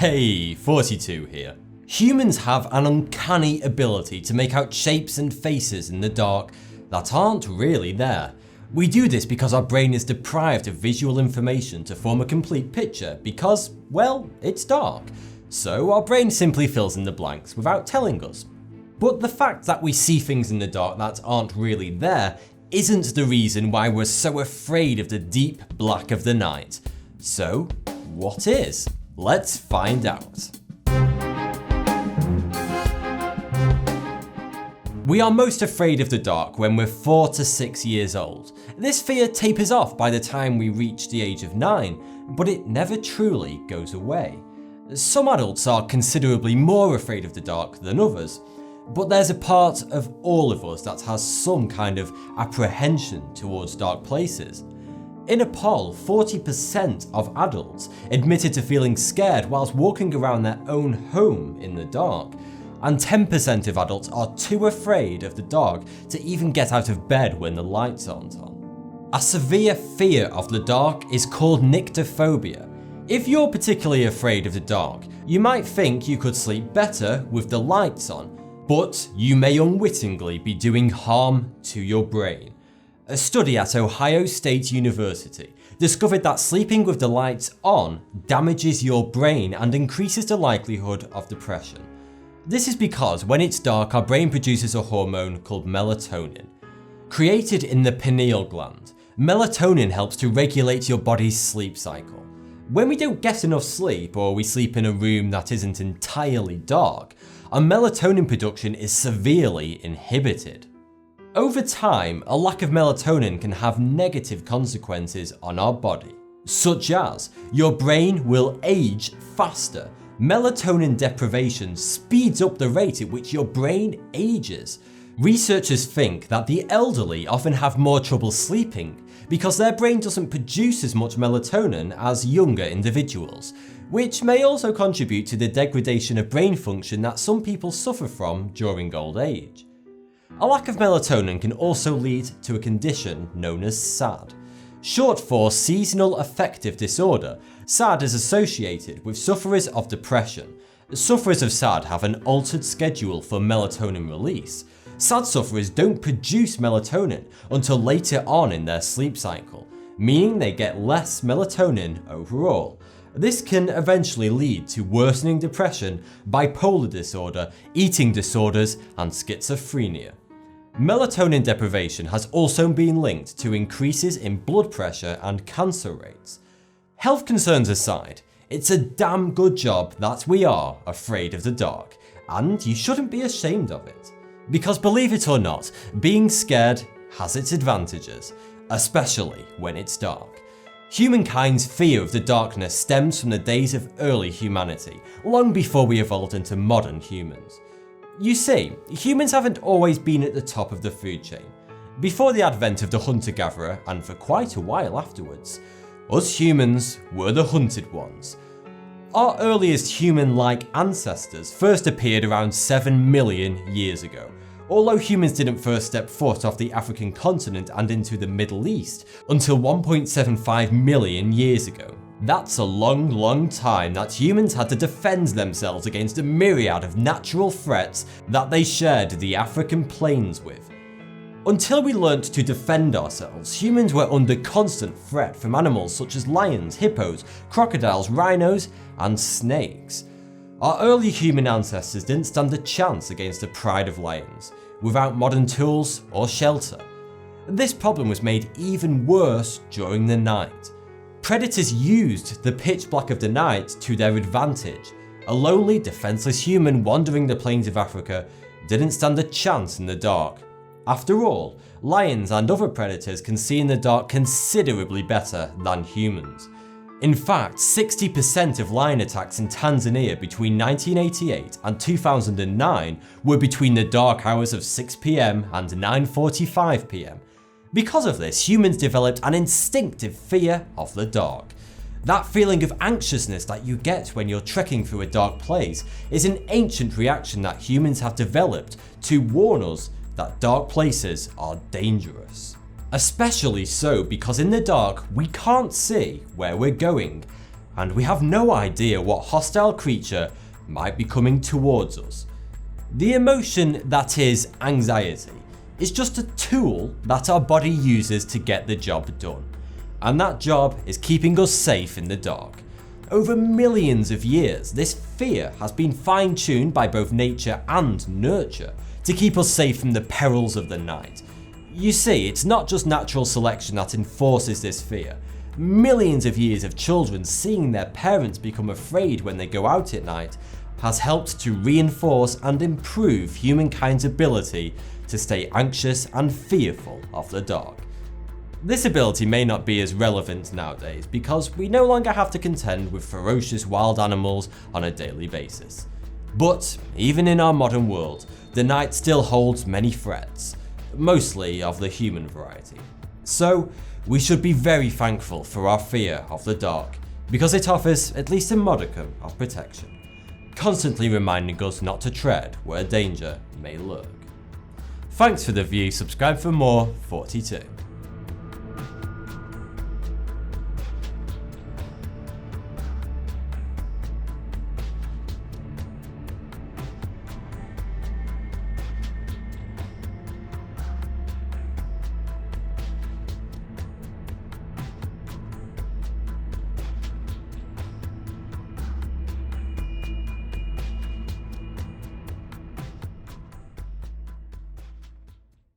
Hey, 42 here. Humans have an uncanny ability to make out shapes and faces in the dark that aren't really there. We do this because our brain is deprived of visual information to form a complete picture because, well, it's dark. So our brain simply fills in the blanks without telling us. But the fact that we see things in the dark that aren't really there isn't the reason why we're so afraid of the deep black of the night. So, what is? Let's find out. We are most afraid of the dark when we're 4 to 6 years old. This fear tapers off by the time we reach the age of 9, but it never truly goes away. Some adults are considerably more afraid of the dark than others, but there's a part of all of us that has some kind of apprehension towards dark places. In a poll, 40% of adults admitted to feeling scared whilst walking around their own home in the dark, and 10% of adults are too afraid of the dark to even get out of bed when the lights aren't on. A severe fear of the dark is called nyctophobia. If you're particularly afraid of the dark, you might think you could sleep better with the lights on, but you may unwittingly be doing harm to your brain. A study at Ohio State University discovered that sleeping with the lights on damages your brain and increases the likelihood of depression. This is because when it's dark, our brain produces a hormone called melatonin. Created in the pineal gland, melatonin helps to regulate your body's sleep cycle. When we don't get enough sleep or we sleep in a room that isn't entirely dark, our melatonin production is severely inhibited. Over time, a lack of melatonin can have negative consequences on our body, such as your brain will age faster. Melatonin deprivation speeds up the rate at which your brain ages. Researchers think that the elderly often have more trouble sleeping because their brain doesn't produce as much melatonin as younger individuals, which may also contribute to the degradation of brain function that some people suffer from during old age. A lack of melatonin can also lead to a condition known as SAD. Short for seasonal affective disorder, SAD is associated with sufferers of depression. Sufferers of SAD have an altered schedule for melatonin release. SAD sufferers don't produce melatonin until later on in their sleep cycle, meaning they get less melatonin overall. This can eventually lead to worsening depression, bipolar disorder, eating disorders, and schizophrenia. Melatonin deprivation has also been linked to increases in blood pressure and cancer rates. Health concerns aside, it's a damn good job that we are afraid of the dark, and you shouldn't be ashamed of it. Because believe it or not, being scared has its advantages, especially when it's dark. Humankind's fear of the darkness stems from the days of early humanity, long before we evolved into modern humans. You see, humans haven't always been at the top of the food chain. Before the advent of the hunter-gatherer, and for quite a while afterwards, us humans were the hunted ones. Our earliest human-like ancestors first appeared around 7 million years ago, although humans didn't first step foot off the African continent and into the Middle East until 1.75 million years ago. That's a long time that humans had to defend themselves against a myriad of natural threats that they shared the African plains with. Until we learnt to defend ourselves, humans were under constant threat from animals such as lions, hippos, crocodiles, rhinos, and snakes. Our early human ancestors didn't stand a chance against the pride of lions, without modern tools or shelter. This problem was made even worse during the night. Predators used the pitch black of the night to their advantage. A lonely, defenseless human wandering the plains of Africa didn't stand a chance in the dark. After all, lions and other predators can see in the dark considerably better than humans. In fact, 60% of lion attacks in Tanzania between 1988 and 2009 were between the dark hours of 6 PM and 9:45 PM. Because of this, humans developed an instinctive fear of the dark. That feeling of anxiousness that you get when you're trekking through a dark place is an ancient reaction that humans have developed to warn us that dark places are dangerous. Especially so because in the dark we can't see where we're going, and we have no idea what hostile creature might be coming towards us. The emotion that is anxiety is just a tool that our body uses to get the job done, and that job is keeping us safe in the dark. Over millions of years, this fear has been fine-tuned by both nature and nurture to keep us safe from the perils of the night. You see, it's not just natural selection that enforces this fear. Millions of years of children seeing their parents become afraid when they go out at night has helped to reinforce and improve humankind's ability to stay anxious and fearful of the dark. This ability may not be as relevant nowadays because we no longer have to contend with ferocious wild animals on a daily basis. But even in our modern world, the night still holds many threats, mostly of the human variety. So we should be very thankful for our fear of the dark, because it offers at least a modicum of protection, constantly reminding us not to tread where danger may lurk. Thanks for the view, subscribe for more. Thoughty too.